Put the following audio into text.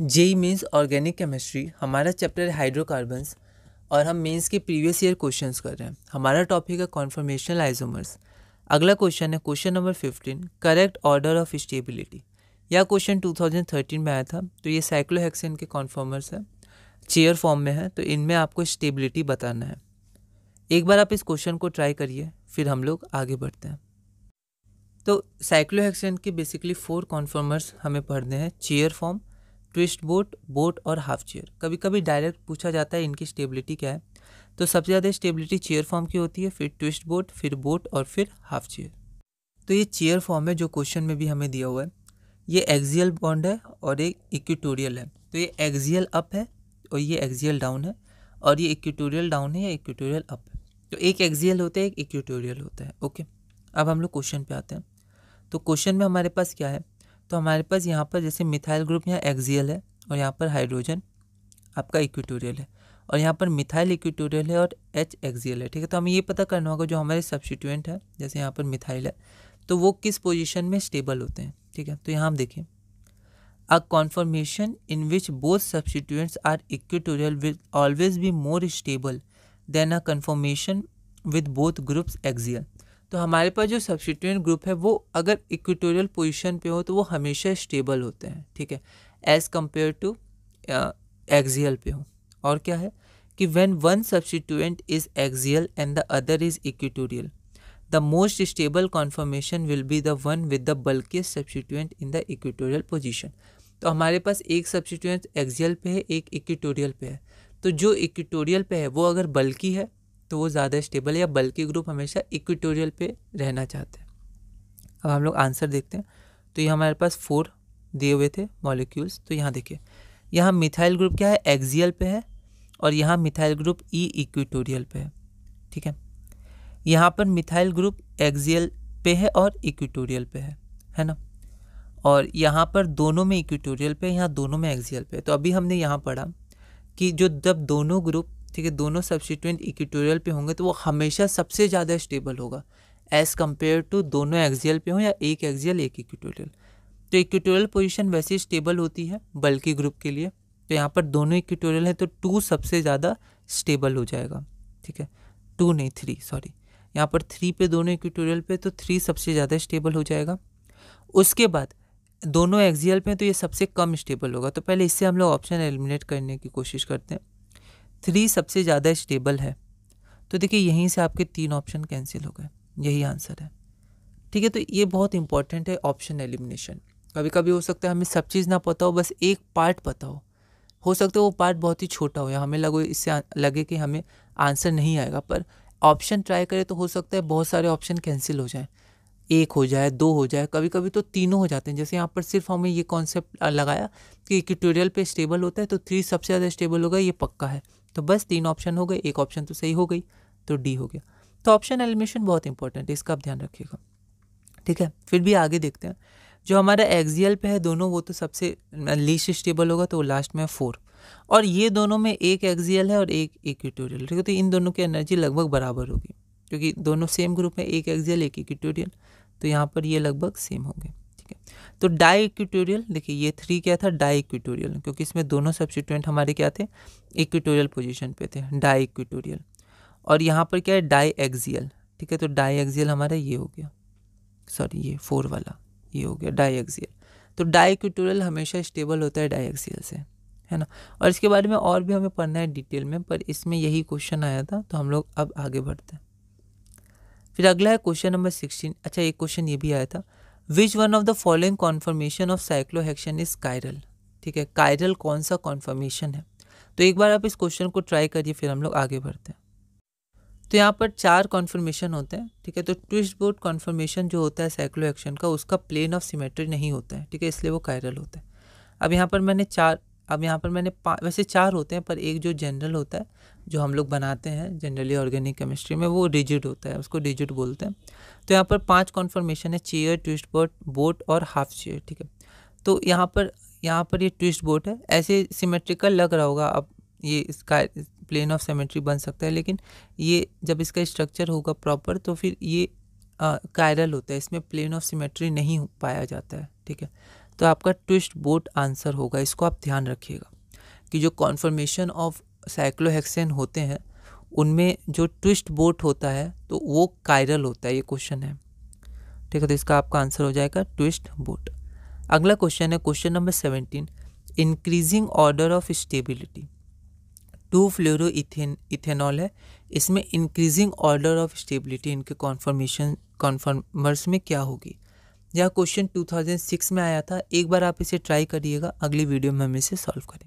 JEE mains organic chemistry हमारा chapter है hydrocarbons और हम मेंस के प्रीवियस ईयर क्वेश्चंस कर रहे हैं। हमारा टॉपिक है कॉन्फॉर्मेशनल आइसोमर्स। अगला क्वेश्चन है question number 15, correct order of stability. यह क्वेश्चन 2013 में आया था। तो ये साइक्लोहेक्सेन के कॉन्फॉर्मर्स है, चेयर फॉर्म में है, तो इनमें आपको स्टेबिलिटी बताना है। एक बार आप इस क्वेश्चन को ट्राई करिए, फिर हम लोग आगे बढ़ते हैं। तो साइक्लोहेक्सेन के बेसिकली 4 कॉन्फॉर्मर्स हमें पढ़ने हैं, chair form, twist boat, boat और हाफ चेयर। कभी कभी डायरेक्ट पूछा जाता है इनकी स्टेबिलिटी क्या है। तो सबसे ज़्यादा स्टेबिलिटी चेयर फॉर्म की होती है, फिर ट्विस्ट बोट, फिर बोट और फिर हाफ चेयर। तो ये चेयर फॉर्म है जो क्वेश्चन में भी हमें दिया हुआ है। ये एक्सियल बॉन्ड है और एक इक्वेटोरियल है। तो ये एक्सियल अप है और ये एक्सियल डाउन है, और ये इक्वेटोरियल डाउन है या इक्वेटोरियल अप है। तो एक एक्सियल होता है, एक इक्वेटोरियल होता है। ओके, अब हम लोग क्वेश्चन पे आते हैं। तो क्वेश्चन में हमारे पास क्या है, तो हमारे पास यहाँ पर जैसे मिथाइल ग्रुप यहाँ एक्सियल है और यहाँ पर हाइड्रोजन आपका इक्वेटोरियल है, और यहाँ पर मिथाइल इक्वेटोरियल है और H एक्सियल है। ठीक है, तो हमें ये पता करना होगा जो हमारे सब्स्टिट्यूएंट है, जैसे यहाँ पर मिथाइल है, तो वो किस पोजीशन में स्टेबल होते हैं। ठीक है, तो यहाँ हम देखिए, a conformation in which both substituents are equatorial will always be more stable than a conformation with both groups axial. तो हमारे पास जो सब्स्टिट्यूएंट ग्रुप है वो अगर इक्वेटोरियल पोजीशन पे हो तो वो हमेशा स्टेबल होते हैं। ठीक है, एज कंपेयर टू एक्सियल पे हो। और क्या है कि when one substituent is axial and the other is equatorial, the most stable conformation will be the one with the bulkiest substituent in the equatorial position. तो हमारे पास एक सब्स्टिट्यूएंट एक्सियल पे है, एक इक्वेटोरियल पे है। तो जो इक्वेटोरियल पे है वो अगर बल्कि है तो वो ज़्यादा स्टेबल है, या बल्कि ग्रुप हमेशा इक्वेटोरियल पे रहना चाहते हैं। अब हम लोग आंसर देखते हैं। तो ये हमारे पास 4 दिए हुए थे मॉलिक्यूल्स। तो यहाँ देखिए, यहाँ मिथाइल ग्रुप क्या है, एक्सियल पे है, और यहाँ मिथाइल ग्रुप ई इक्वेटोरियल पे है। ठीक है, यहाँ पर मिथाइल ग्रुप एक्सियल पे है और इक्वेटोरियल पे है ना, और यहाँ पर दोनों में इक्वेटोरियल पे, यहाँ दोनों में एक्सियल पे। तो अभी हमने यहाँ पढ़ा कि जो जब दोनों ग्रुप, ठीक है, दोनों सब्स्टिट्यूएंट इक्वेटोरियल पे होंगे तो वो हमेशा सबसे ज़्यादा स्टेबल होगा एज़ कंपेयर टू दोनों एक्सियल पे हो या एक एक्सियल एक इक्वेटोरियल। तो इक्वेटोरियल पोजीशन वैसे स्टेबल होती है बल्कि ग्रुप के लिए। तो यहाँ पर दोनों इक्वेटोरियल है तो 2 सबसे ज़्यादा स्टेबल हो जाएगा। ठीक है, 2 नहीं 3, सॉरी, यहाँ पर 3 पे दोनों इक्वेटोरियल पे, तो 3 सबसे ज़्यादा स्टेबल हो जाएगा। उसके बाद दोनों एक्सियल पे तो ये सबसे कम स्टेबल होगा। तो पहले इससे हम लोग ऑप्शन एलिमिनेट करने की कोशिश करते हैं। 3 सबसे ज़्यादा स्टेबल है, तो देखिए यहीं से आपके 3 ऑप्शन कैंसिल हो गए, यही आंसर है। ठीक है, तो ये बहुत इंपॉर्टेंट है ऑप्शन एलिमिनेशन। कभी कभी हो सकता है हमें सब चीज़ ना पता हो, बस एक पार्ट पता हो सकता है वो पार्ट बहुत ही छोटा हो या हमें इससे लगे कि हमें आंसर नहीं आएगा, पर ऑप्शन ट्राई करें तो हो सकता है बहुत सारे ऑप्शन कैंसिल हो जाए, 1 हो जाए, 2 हो जाए, कभी कभी तो तीनों हो जाते हैं। जैसे यहाँ पर सिर्फ हमें ये कॉन्सेप्ट लगाया कि इक्वेटोरियल पे स्टेबल होता है तो 3 सबसे ज़्यादा स्टेबल होगा, ये पक्का है। तो बस 3 ऑप्शन हो गए, एक ऑप्शन तो सही हो गई, तो डी हो गया। तो ऑप्शन एलिमिनेशन बहुत इंपॉर्टेंट है, इसका आप ध्यान रखिएगा। ठीक है, फिर भी आगे देखते हैं। जो हमारा एक्सियल पे है दोनों, वो तो सबसे लीस्ट स्टेबल होगा, तो वो लास्ट में 4, और ये दोनों में एक एक्सियल है और एक इक्वेटोरियल। ठीक है, तो इन दोनों की एनर्जी लगभग बराबर होगी क्योंकि दोनों सेम ग्रुप में, एक एक्सियल एक इक्वेटोरियल, तो यहाँ पर ये लगभग सेम होंगे। ठीक है, तो डाई इक्वेटोरियल, देखिए ये 3 क्या था, डाई इक्वेटोरियल, क्योंकि इसमें दोनों सब्स्टिट्यूएंट हमारे क्या थे, इक्वेटोरियल पोजीशन पे थे, डाई इक्वेटोरियल। और यहाँ पर क्या है, डाई एक्सियल। ठीक है, तो डाई एक्सियल हमारा ये हो गया, सॉरी ये 4 वाला ये हो गया डाई एक्सियल। तो डाई इक्वेटोरियल हमेशा स्टेबल होता है डाई एक्सियल से, है ना। और इसके बारे में और भी हमें पढ़ना है डिटेल में, पर इसमें यही क्वेश्चन आया था, तो हम लोग अब आगे बढ़ते हैं। फिर अगला है क्वेश्चन नंबर 16। अच्छा, एक क्वेश्चन ये भी आया था, which one of the following conformation of cyclohexane is chiral. ठीक है, कायरल कौन सा कॉन्फर्मेशन है। तो एक बार आप इस क्वेश्चन को ट्राई करिए, फिर हम लोग आगे बढ़ते हैं। तो यहाँ पर 4 कॉन्फर्मेशन होते हैं। ठीक है, तो ट्विस्ट बोट कॉन्फर्मेशन जो होता है साइक्लोहेक्सेन का, उसका प्लेन ऑफ सिमेट्री नहीं होता है। ठीक है, इसलिए वो कायरल होता है। अब यहाँ पर मैंने 5, वैसे 4 होते हैं, पर एक जो जनरल होता है जो हम लोग बनाते हैं जनरली ऑर्गेनिक केमिस्ट्री में, वो रिजिड होता है, उसको रिजिड बोलते हैं। तो यहाँ पर 5 कॉन्फर्मेशन है, चेयर, ट्विस्ट बोट और हाफ चेयर। ठीक है, तो यहाँ पर ये ट्विस्ट बोट है, ऐसे सिमेट्रिकल लग रहा होगा, अब ये इसका प्लेन ऑफ सिमेट्री बन सकता है, लेकिन ये जब इसका स्ट्रक्चर होगा प्रॉपर तो फिर ये कायरल होता है, इसमें प्लेन ऑफ सिमेट्री नहीं पाया जाता है। ठीक है, तो आपका ट्विस्ट बोट आंसर होगा। इसको आप ध्यान रखिएगा कि जो कॉन्फर्मेशन ऑफ साइक्लोहेक्सेन होते हैं उनमें जो ट्विस्ट बोट होता है तो वो कायरल होता है, ये क्वेश्चन है। ठीक है, तो इसका आपका आंसर हो जाएगा ट्विस्ट बोट। अगला क्वेश्चन है question number 17, increasing order of stability. 2 fluoro ethanol है, इसमें इंक्रीजिंग ऑर्डर ऑफ स्टेबिलिटी इनके कॉन्फर्मर्स में क्या होगी। यह क्वेश्चन 2006 में आया था। एक बार आप इसे ट्राई करिएगा, अगली वीडियो में हम इसे सॉल्व करेंगे।